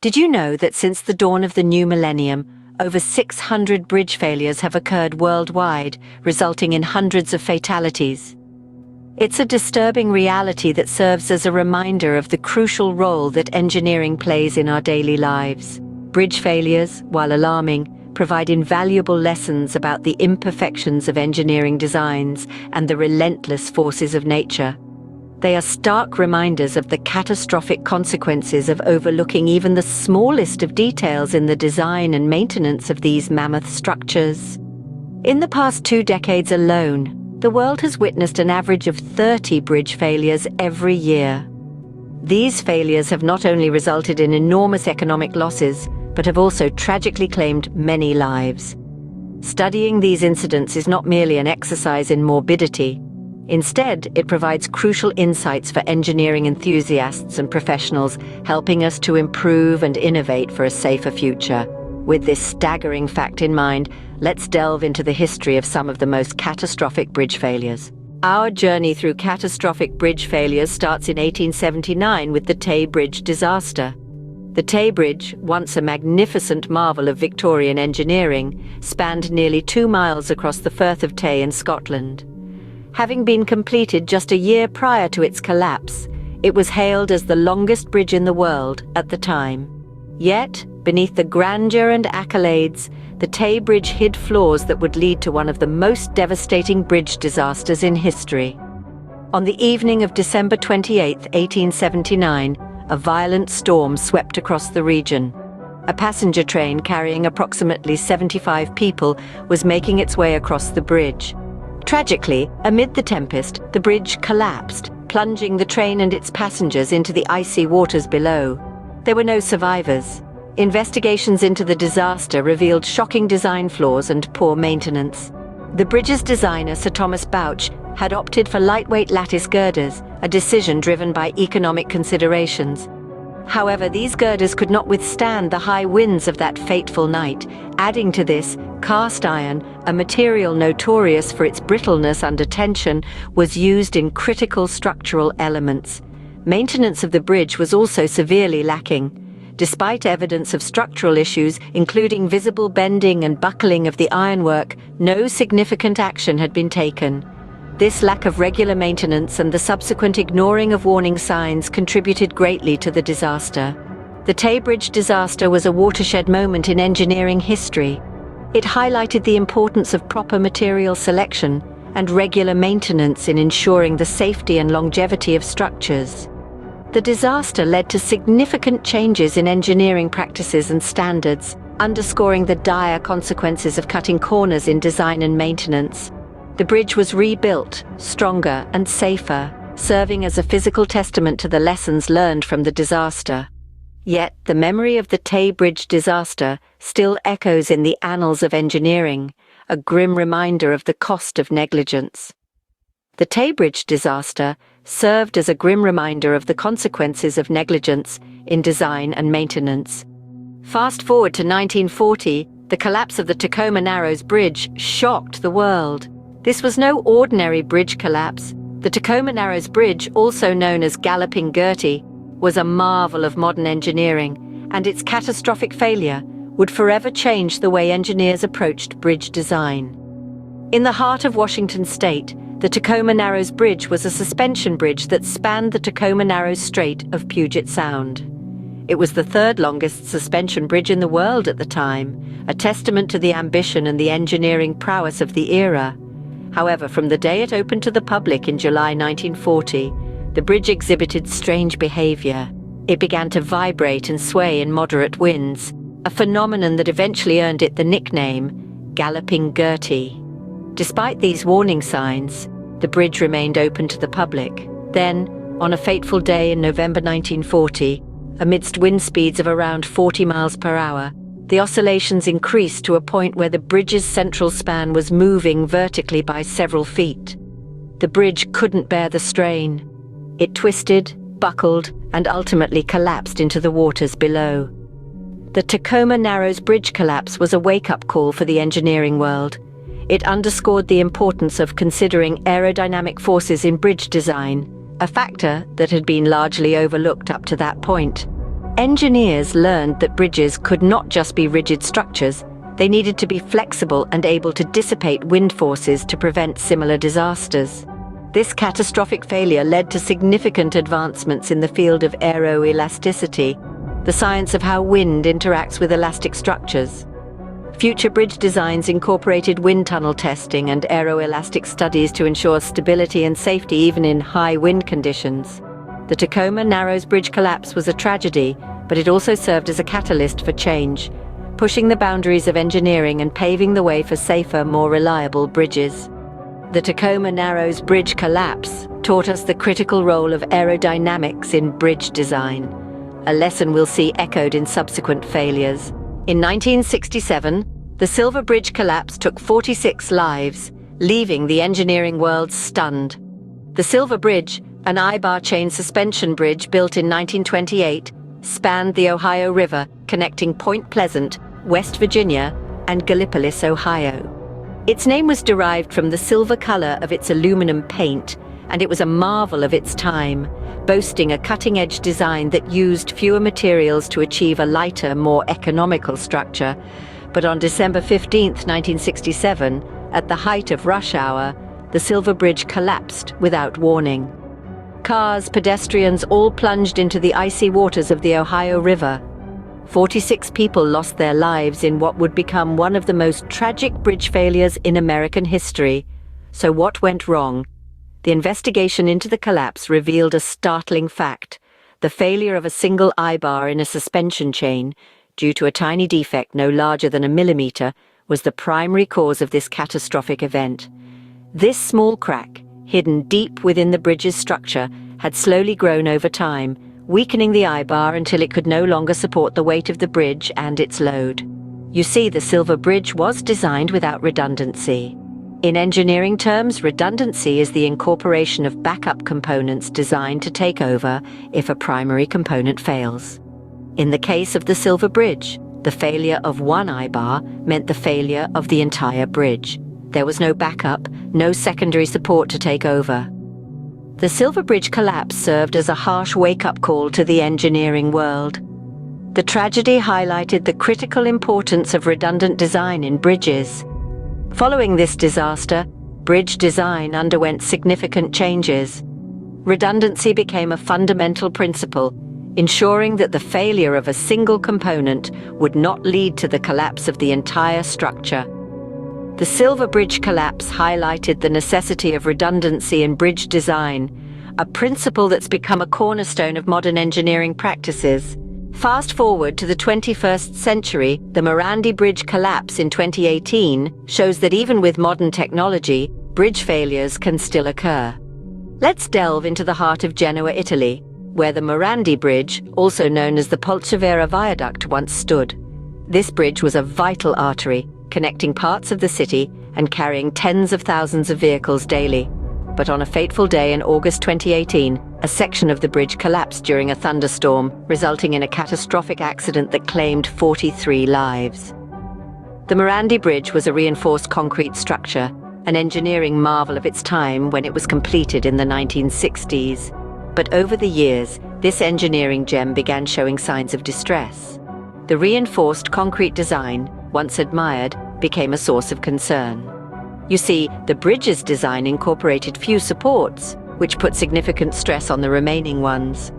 Did you know that since the dawn of the new millennium, over 600 bridge failures have occurred worldwide, resulting in hundreds of fatalities? It's a disturbing reality that serves as a reminder of the crucial role that engineering plays in our daily lives. Bridge failures, while alarming, provide invaluable lessons about the imperfections of engineering designs and the relentless forces of nature. They are stark reminders of the catastrophic consequences of overlooking even the smallest of details in the design and maintenance of these mammoth structures. In the past 2 decades alone, the world has witnessed an average of 30 bridge failures every year. These failures have not only resulted in enormous economic losses, but have also tragically claimed many lives. Studying these incidents is not merely an exercise in morbidity. Instead, it provides crucial insights for engineering enthusiasts and professionals, helping us to improve and innovate for a safer future. With this staggering fact in mind, let's delve into the history of some of the most catastrophic bridge failures. Our journey through catastrophic bridge failures starts in 1879 with the Tay Bridge disaster. The Tay Bridge, once a magnificent marvel of Victorian engineering, spanned nearly 2 miles across the Firth of Tay in Scotland. Having been completed just a year prior to its collapse, it was hailed as the longest bridge in the world at the time. Yet, beneath the grandeur and accolades, the Tay Bridge hid flaws that would lead to one of the most devastating bridge disasters in history. On the evening of December 28, 1879, a violent storm swept across the region. A passenger train carrying approximately 75 people was making its way across the bridge. Tragically, amid the tempest, the bridge collapsed, plunging the train and its passengers into the icy waters below. There were no survivors. Investigations into the disaster revealed shocking design flaws and poor maintenance. The bridge's designer, Sir Thomas Bouch, had opted for lightweight lattice girders, a decision driven by economic considerations. However, these girders could not withstand the high winds of that fateful night. Adding to this, cast iron, a material notorious for its brittleness under tension, was used in critical structural elements. Maintenance of the bridge was also severely lacking. Despite evidence of structural issues, including visible bending and buckling of the ironwork, no significant action had been taken. This lack of regular maintenance and the subsequent ignoring of warning signs contributed greatly to the disaster. The Tay Bridge disaster was a watershed moment in engineering history. It highlighted the importance of proper material selection and regular maintenance in ensuring the safety and longevity of structures. The disaster led to significant changes in engineering practices and standards, underscoring the dire consequences of cutting corners in design and maintenance. The bridge was rebuilt, stronger and safer, serving as a physical testament to the lessons learned from the disaster. Yet, the memory of the Tay Bridge disaster still echoes in the annals of engineering, a grim reminder of the cost of negligence. The Tay Bridge disaster served as a grim reminder of the consequences of negligence in design and maintenance. Fast forward to 1940, the collapse of the Tacoma Narrows Bridge shocked the world. This was no ordinary bridge collapse. The Tacoma Narrows Bridge, also known as Galloping Gertie, was a marvel of modern engineering, and its catastrophic failure would forever change the way engineers approached bridge design. In the heart of Washington state, the Tacoma Narrows Bridge was a suspension bridge that spanned the Tacoma Narrows Strait of Puget Sound. It was the 3rd longest suspension bridge in the world at the time, a testament to the ambition and the engineering prowess of the era. However, from the day it opened to the public in July 1940, the bridge exhibited strange behavior. It began to vibrate and sway in moderate winds, a phenomenon that eventually earned it the nickname Galloping Gertie. Despite these warning signs, the bridge remained open to the public. Then, on a fateful day in November 1940, amidst wind speeds of around 40 miles per hour, the oscillations increased to a point where the bridge's central span was moving vertically by several feet. The bridge couldn't bear the strain. It twisted, buckled, and ultimately collapsed into the waters below. The Tacoma Narrows Bridge collapse was a wake-up call for the engineering world. It underscored the importance of considering aerodynamic forces in bridge design, a factor that had been largely overlooked up to that point. Engineers learned that bridges could not just be rigid structures, they needed to be flexible and able to dissipate wind forces to prevent similar disasters. This catastrophic failure led to significant advancements in the field of aeroelasticity, the science of how wind interacts with elastic structures. Future bridge designs incorporated wind tunnel testing and aeroelastic studies to ensure stability and safety even in high wind conditions. The Tacoma Narrows Bridge collapse was a tragedy, but it also served as a catalyst for change, pushing the boundaries of engineering and paving the way for safer, more reliable bridges. The Tacoma Narrows Bridge collapse taught us the critical role of aerodynamics in bridge design, a lesson we'll see echoed in subsequent failures. In 1967, the Silver Bridge collapse took 46 lives, leaving the engineering world stunned. The Silver Bridge, an I-bar chain suspension bridge built in 1928, spanned the Ohio River, connecting Point Pleasant, West Virginia, and Gallipolis, Ohio. Its name was derived from the silver color of its aluminum paint, and it was a marvel of its time, boasting a cutting-edge design that used fewer materials to achieve a lighter, more economical structure. But on December 15, 1967, at the height of rush hour, the Silver Bridge collapsed without warning. Cars, pedestrians all plunged into the icy waters of the Ohio River. 46 people lost their lives in what would become one of the most tragic bridge failures in American history. So what went wrong? The investigation into the collapse revealed a startling fact. The failure of a single I-bar in a suspension chain, due to a tiny defect no larger than a millimeter, was the primary cause of this catastrophic event. This small crack, hidden deep within the bridge's structure, had slowly grown over time, weakening the I-bar until it could no longer support the weight of the bridge and its load. You see, the Silver Bridge was designed without redundancy. In engineering terms, redundancy is the incorporation of backup components designed to take over if a primary component fails. In the case of the Silver Bridge, the failure of one I-bar meant the failure of the entire bridge. There was no backup, no secondary support to take over. The Silver Bridge collapse served as a harsh wake-up call to the engineering world. The tragedy highlighted the critical importance of redundant design in bridges. Following this disaster, bridge design underwent significant changes. Redundancy became a fundamental principle, ensuring that the failure of a single component would not lead to the collapse of the entire structure. The Silver Bridge collapse highlighted the necessity of redundancy in bridge design, a principle that's become a cornerstone of modern engineering practices. Fast forward to the 21st century, the Morandi Bridge collapse in 2018 shows that even with modern technology, bridge failures can still occur. Let's delve into the heart of Genoa, Italy, where the Morandi Bridge, also known as the Polcevera Viaduct, once stood. This bridge was a vital artery, connecting parts of the city and carrying tens of thousands of vehicles daily. But on a fateful day in August 2018, a section of the bridge collapsed during a thunderstorm, resulting in a catastrophic accident that claimed 43 lives. The Morandi Bridge was a reinforced concrete structure, an engineering marvel of its time when it was completed in the 1960s. But over the years, this engineering gem began showing signs of distress. The reinforced concrete design, once admired, became a source of concern. You see, the bridge's design incorporated few supports, which put significant stress on the remaining ones.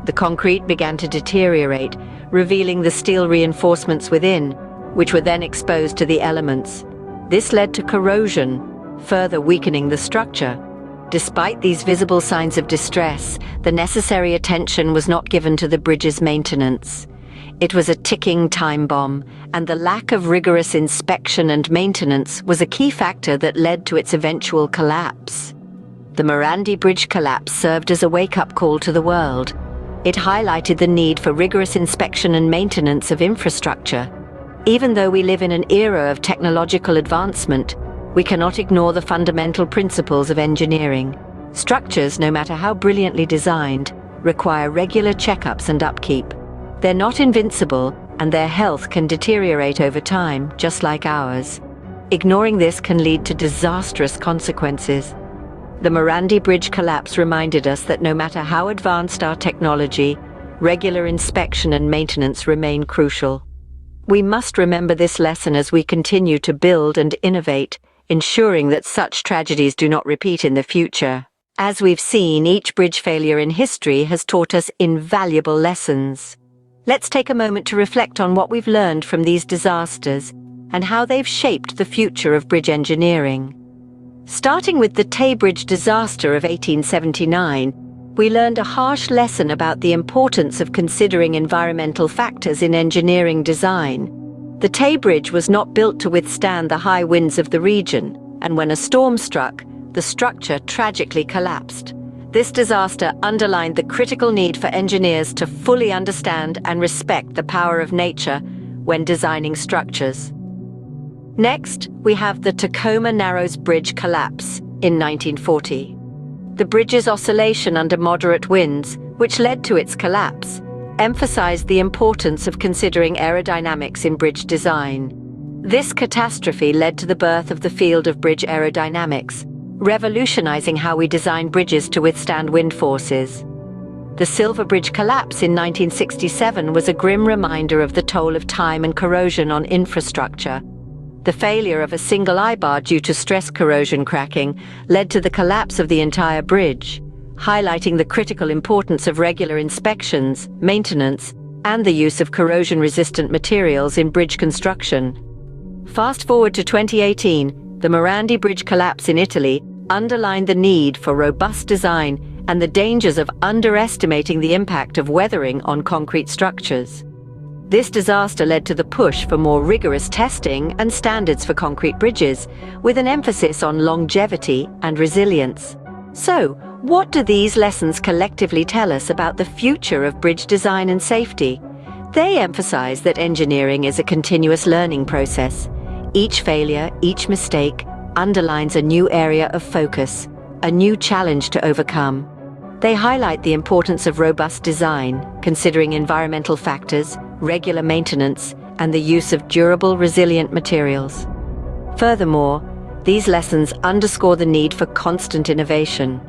The concrete began to deteriorate, revealing the steel reinforcements within, which were then exposed to the elements. This led to corrosion, further weakening the structure. Despite these visible signs of distress, the necessary attention was not given to the bridge's maintenance. It was a ticking time bomb, and the lack of rigorous inspection and maintenance was a key factor that led to its eventual collapse. The Morandi Bridge collapse served as a wake-up call to the world. It highlighted the need for rigorous inspection and maintenance of infrastructure. Even though we live in an era of technological advancement, we cannot ignore the fundamental principles of engineering. Structures, no matter how brilliantly designed, require regular checkups and upkeep. They're not invincible, and their health can deteriorate over time, just like ours. Ignoring this can lead to disastrous consequences. The Morandi Bridge collapse reminded us that no matter how advanced our technology, regular inspection and maintenance remain crucial. We must remember this lesson as we continue to build and innovate, ensuring that such tragedies do not repeat in the future. As we've seen, each bridge failure in history has taught us invaluable lessons. Let's take a moment to reflect on what we've learned from these disasters and how they've shaped the future of bridge engineering. Starting with the Tay Bridge disaster of 1879, we learned a harsh lesson about the importance of considering environmental factors in engineering design. The Tay Bridge was not built to withstand the high winds of the region, and when a storm struck, the structure tragically collapsed. This disaster underlined the critical need for engineers to fully understand and respect the power of nature when designing structures. Next, we have the Tacoma Narrows Bridge collapse in 1940. The bridge's oscillation under moderate winds, which led to its collapse, emphasized the importance of considering aerodynamics in bridge design. This catastrophe led to the birth of the field of bridge aerodynamics, revolutionizing how we design bridges to withstand wind forces. The Silver Bridge collapse in 1967 was a grim reminder of the toll of time and corrosion on infrastructure. The failure of a single eye-bar due to stress corrosion cracking led to the collapse of the entire bridge, highlighting the critical importance of regular inspections, maintenance, and the use of corrosion-resistant materials in bridge construction. Fast forward to 2018, the Morandi Bridge collapse in Italy underlined the need for robust design and the dangers of underestimating the impact of weathering on concrete structures. This disaster led to the push for more rigorous testing and standards for concrete bridges, with an emphasis on longevity and resilience. So, what do these lessons collectively tell us about the future of bridge design and safety? They emphasize that engineering is a continuous learning process. Each failure, each mistake, underlines a new area of focus, a new challenge to overcome. They highlight the importance of robust design, considering environmental factors, regular maintenance, and the use of durable, resilient materials. Furthermore, these lessons underscore the need for constant innovation.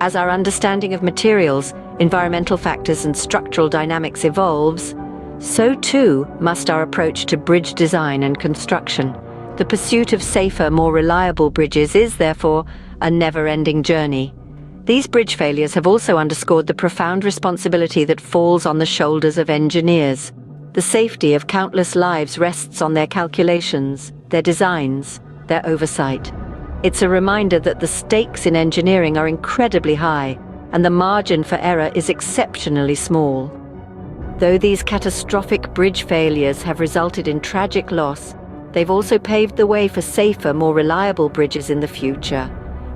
As our understanding of materials, environmental factors, and structural dynamics evolves, so too must our approach to bridge design and construction. The pursuit of safer, more reliable bridges is, therefore, a never-ending journey. These bridge failures have also underscored the profound responsibility that falls on the shoulders of engineers. The safety of countless lives rests on their calculations, their designs, their oversight. It's a reminder that the stakes in engineering are incredibly high, and the margin for error is exceptionally small. Though these catastrophic bridge failures have resulted in tragic loss, they've also paved the way for safer, more reliable bridges in the future.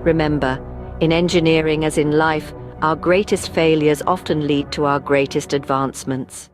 Remember, in engineering as in life, our greatest failures often lead to our greatest advancements.